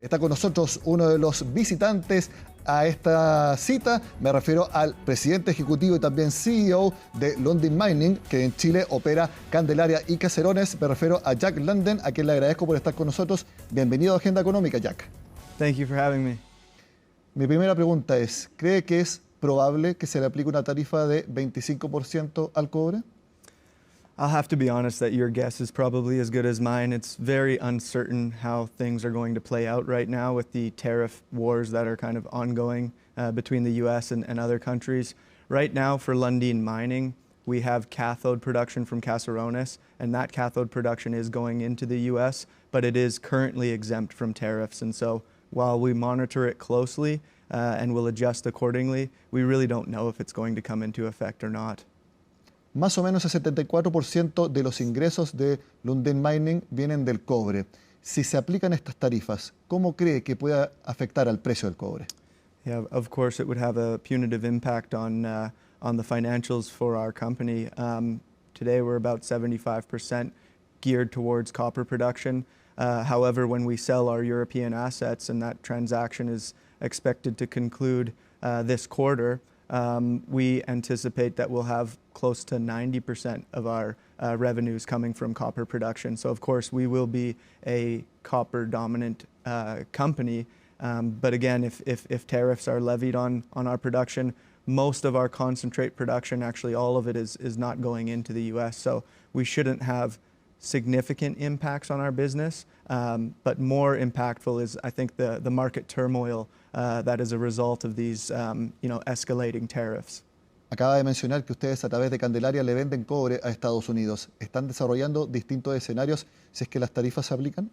Está con nosotros uno de los visitantes a esta cita. Me refiero al presidente ejecutivo y también CEO de Lundin Mining, que en Chile opera Candelaria y Caserones. Me refiero a Jack Lundin, a quien le agradezco por estar con nosotros. Bienvenido a Agenda Económica, Jack. Thank you for having me. Mi primera pregunta es, ¿cree que es probable que se le aplique una tarifa de 25% al cobre? I'll have to be honest that your guess is probably as good as mine. It's very uncertain how things are going to play out right now with the tariff wars that are kind of ongoing between the US and other countries. Right now for Lundin Mining, we have cathode production from Caserones, and that cathode production is going into the US, but it is currently exempt from tariffs. And so while we monitor it closely and will adjust accordingly, we really don't know if it's going to come into effect or not. Más o menos el 74% de los ingresos de Lundin Mining vienen del cobre. Si se aplican estas tarifas, ¿cómo cree que pueda afectar al precio del cobre? Yeah, of course it would have a punitive impact on the financials for our company. Today we're about 75% geared towards copper production. However, when we sell our European assets, and that transaction is expected to conclude this quarter, we anticipate that we'll have close to 90% of our revenues coming from copper production. So of course we will be a copper dominant company, but again, if tariffs are levied on our production, most of our concentrate production, actually all of it is not going into the US. So we shouldn't have significant impacts on our business, but more impactful is, I think, the market turmoil that is a result of these escalating tariffs. Acaba de mencionar que ustedes a través de Candelaria le venden cobre a Estados Unidos. ¿Están desarrollando distintos escenarios si es que las tarifas se aplican?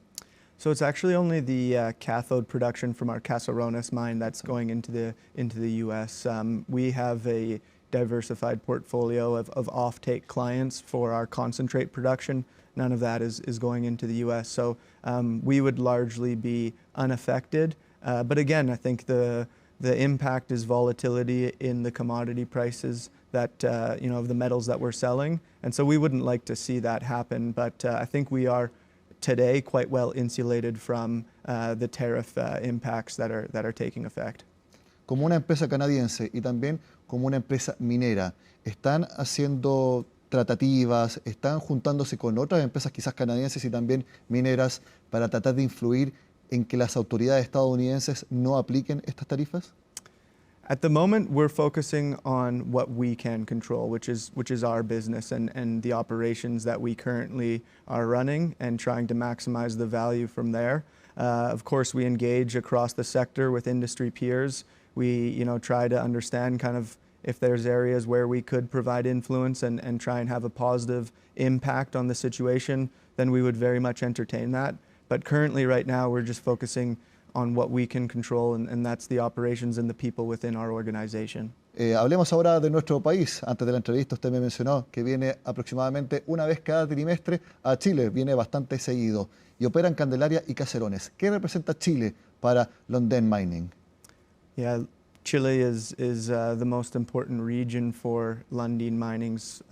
So it's actually only the cathode production from our Caserones mine that's going into the US. We have a diversified portfolio of offtake clients for our concentrate production. None of that is going into the US. So we would largely be unaffected. But again, I think the impact is volatility in the commodity prices that, of the metals that we're selling. And so we wouldn't like to see that happen. But I think we are today quite well insulated from the tariff impacts that are taking effect. Como una empresa canadiense y también como una empresa minera, ¿están haciendo tratativas, están juntándose con otras empresas quizás canadienses y también mineras para tratar de influir en que las autoridades estadounidenses no apliquen estas tarifas? At the moment, we're focusing on what we can control, which is our business and the operations that we currently are running, and trying to maximize the value from there. Of course, we engage across the sector with industry peers. We try to understand kind of if there's areas where we could provide influence and try and have a positive impact on the situation, then we would very much entertain that. But currently, right now, we're just focusing on what we can control, and that's the operations and the people within our organization. Hablemos ahora de nuestro país. Antes de la entrevista usted me mencionó que viene aproximadamente una vez cada trimestre a Chile, viene bastante seguido, y opera en Candelaria y Caserones. ¿Qué representa Chile para Lundin Mining? Yeah, Chile is the most important region for Lundin Mining's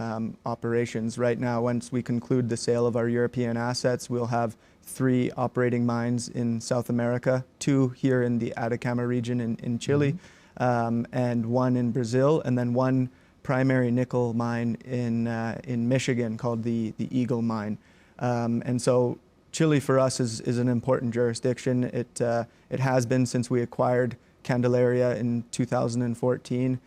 operations. Right now, once we conclude the sale of our European assets, we'll have 3 operating mines in South America, 2 here in the Atacama region in Chile, and 1 in Brazil, and then 1 primary nickel mine in Michigan called the Eagle Mine. And so Chile for us is an important jurisdiction. It has been since we acquired Candelaria in 2014.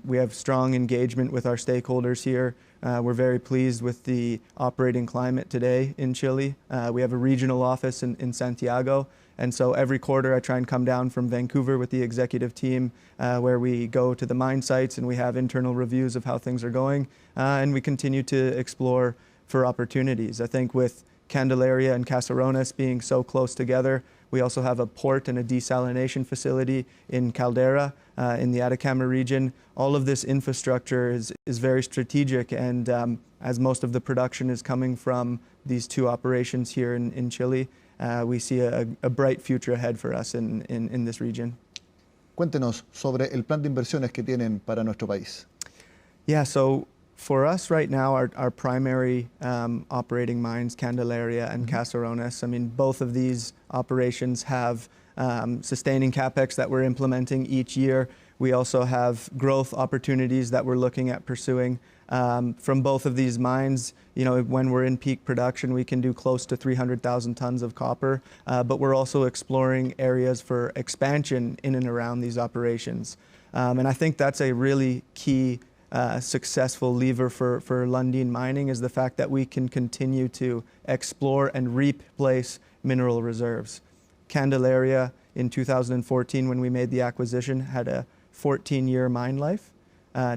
We have strong engagement with our stakeholders here. We're very pleased with the operating climate today in Chile. We have a regional office in Santiago, and so every quarter I try and come down from Vancouver with the executive team where we go to the mine sites and we have internal reviews of how things are going, and we continue to explore for opportunities. I think with Candelaria and Caserones being so close together, we also have a port and a desalination facility in Caldera in the Atacama region. All of this infrastructure is very strategic, and as most of the production is coming from these 2 operations here in Chile, we see a bright future ahead for us in this region. Cuéntenos sobre el plan de inversiones que tienen para nuestro país. Yeah, so For us right now, our primary operating mines, Candelaria and Caserones, I mean, both of these operations have sustaining capex that we're implementing each year. We also have growth opportunities that we're looking at pursuing. From both of these mines, you know, when we're in peak production, we can do close to 300,000 tons of copper, but we're also exploring areas for expansion in and around these operations. And I think that's a really key successful lever for Lundin Mining, is the fact that we can continue to explore and replace mineral reserves. Candelaria in 2014, when we made the acquisition, had a 14-year mine life.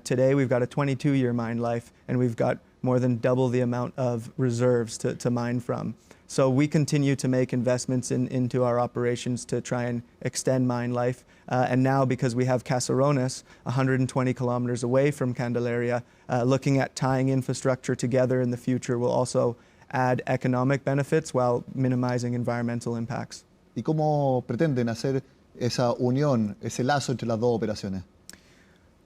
Today we've got a 22-year mine life, and we've got more than double the amount of reserves to mine from. So we continue to make investments into our operations to try and extend mine life. And now, because we have Caserones 120 kilometers away from Candelaria, looking at tying infrastructure together in the future will also add economic benefits while minimizing environmental impacts. ¿Y cómo pretenden hacer esa unión, ese lazo entre las dos operaciones?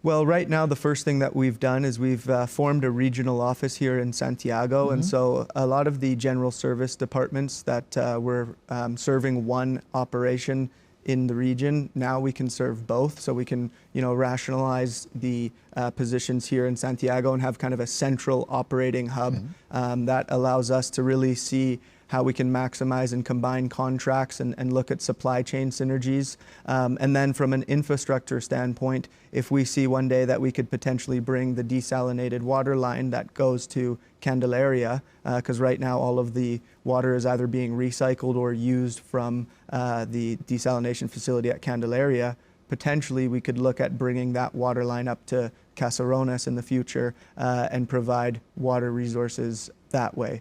Well, right now, the first thing that we've done is we've formed a regional office here in Santiago. And so a lot of the general service departments that were serving one operation in the region, now we can serve both. So we can, you know, rationalize the positions here in Santiago and have kind of a central operating hub that allows us to really see how we can maximize and combine contracts and look at supply chain synergies. And then from an infrastructure standpoint, if we see one day that we could potentially bring the desalinated water line that goes to Candelaria, because right now all of the water is either being recycled or used from the desalination facility at Candelaria, potentially we could look at bringing that water line up to Caserones in the future and provide water resources that way.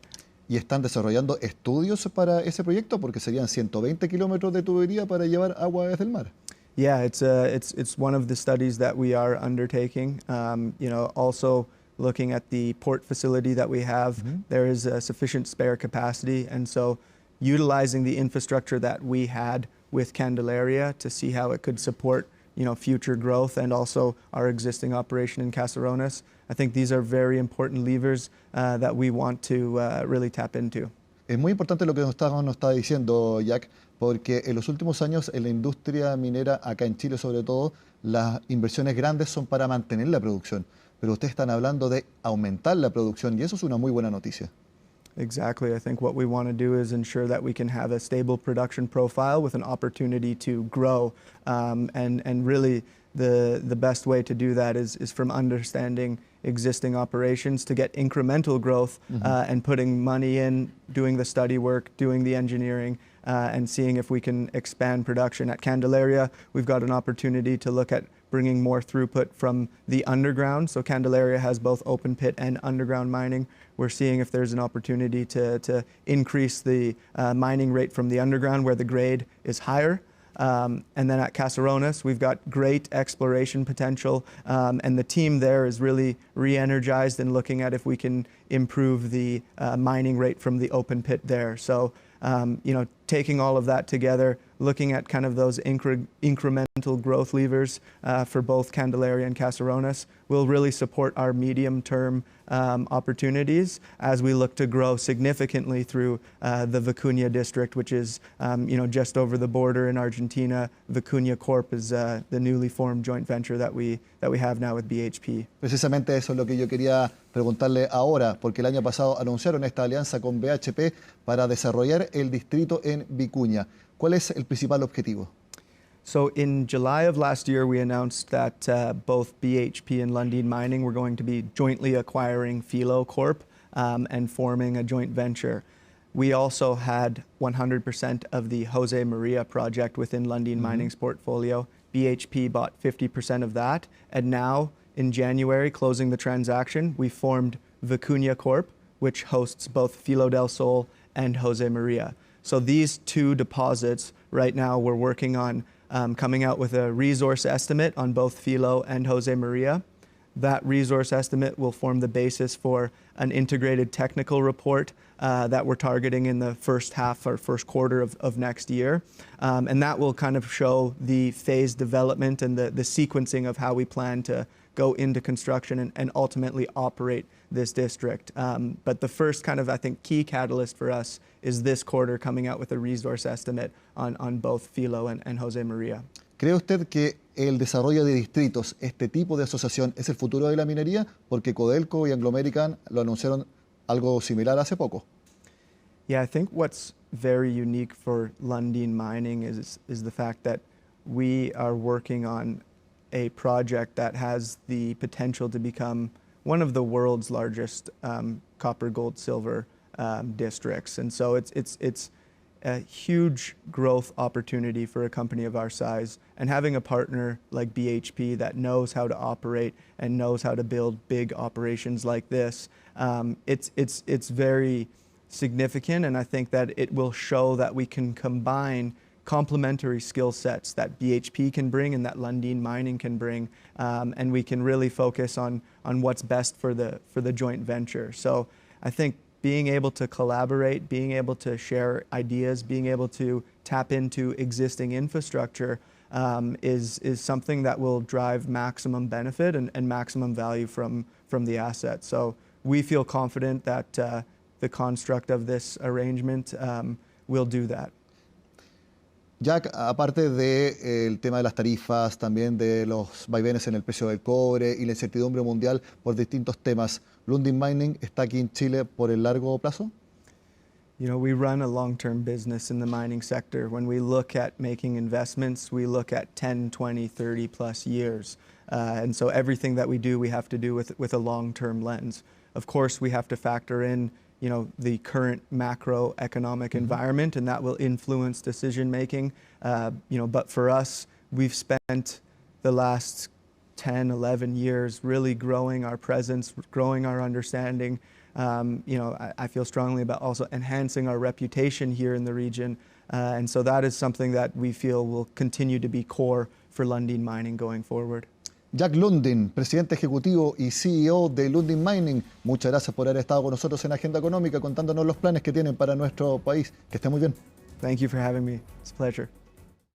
¿Y están desarrollando estudios para ese proyecto? Porque serían 120 kilómetros de tubería para llevar agua desde el mar. Yeah, it's one of the studies that we are undertaking. You know, also looking at the port facility that we have, there is a sufficient spare capacity, and so utilizing the infrastructure that we had with Candelaria to see how it could support, you know, future growth and also our existing operation in Caserones. I think these are very important levers that we want to really tap into. Es muy importante lo que nos está diciendo, Jack, porque en los últimos años en la industria minera, acá en Chile sobre todo, las inversiones grandes son para mantener la producción, pero ustedes están hablando de aumentar la producción y eso es una muy buena noticia. Exactly. I think what we want to do is ensure that we can have a stable production profile with an opportunity to grow. And really the best way to do that is from understanding existing operations to get incremental growth and putting money in, doing the study work, doing the engineering, and seeing if we can expand production. At Candelaria, we've got an opportunity to look at bringing more throughput from the underground. So Candelaria has both open pit and underground mining. We're seeing if there's an opportunity to increase the mining rate from the underground where the grade is higher. And then at Caserones, we've got great exploration potential, and the team there is really re-energized in looking at if we can improve the mining rate from the open pit there. So, you know, taking all of that together, looking at kind of those incremental growth levers for both Candelaria and Caserones will really support our medium-term opportunities as we look to grow significantly through the Vicuña district, which is, you know, just over the border in Argentina. Vicuña Corp is the newly formed joint venture that we have now with BHP. Precisamente eso es lo que yo quería preguntarle ahora, porque el año pasado anunciaron esta alianza con BHP para desarrollar el distrito en Vicuña. ¿Cuál es el principal objetivo? So in July of last year, we announced that both BHP and Lundin Mining were going to be jointly acquiring Filo Corp and forming a joint venture. We also had 100% of the Jose Maria project within Lundin Mining's portfolio. BHP bought 50% of that. And now, in January, closing the transaction, we formed Vicuña Corp, which hosts both Filo del Sol and Jose Maria. So these two deposits, right now, we're working on coming out with a resource estimate on both Filo and Jose Maria. That resource estimate will form the basis for an integrated technical report that we're targeting in the first half or first quarter of next year. And that will kind of show the phased development and the sequencing of how we plan to go into construction and ultimately operate this district. But the first kind of, I think, key catalyst for us is this quarter coming out with a resource estimate on both Filo and Jose Maria. ¿Cree usted que el desarrollo de distritos, este tipo de asociación, es el futuro de la minería? Porque Codelco y Anglo American lo anunciaron algo similar hace poco. Yeah, I think what's very unique for Lundin Mining is the fact that we are working on a project that has the potential to become one of the world's largest copper, gold, silver districts. And so it's a huge growth opportunity for a company of our size. And having a partner like BHP that knows how to operate and knows how to build big operations like this, it's very significant. And I think that it will show that we can combine complementary skill sets that BHP can bring and that Lundin Mining can bring, and we can really focus on what's best for the joint venture. So I think being able to collaborate, being able to share ideas, being able to tap into existing infrastructure is something that will drive maximum benefit and maximum value from the asset. So we feel confident that the construct of this arrangement will do that. Jack, aparte del tema de las tarifas, también de los vaivenes en el precio del cobre y la incertidumbre mundial por distintos temas, ¿Lundin Mining está aquí en Chile por el largo plazo? You know, we run a long-term business in the mining sector. When we look at making investments, we look at 10, 20, 30 plus years. And so everything that we do, we have to do with a long-term lens. Of course, we have to factor in the current macroeconomic environment, and that will influence decision making. But for us, we've spent the last 10, 11 years really growing our presence, growing our understanding. I feel strongly about also enhancing our reputation here in the region. And so that is something that we feel will continue to be core for Lundin Mining going forward. Jack Lundin, presidente ejecutivo y CEO de Lundin Mining, muchas gracias por haber estado con nosotros en Agenda Económica contándonos los planes que tienen para nuestro país. Que esté muy bien. Thank you for having me. It's a pleasure.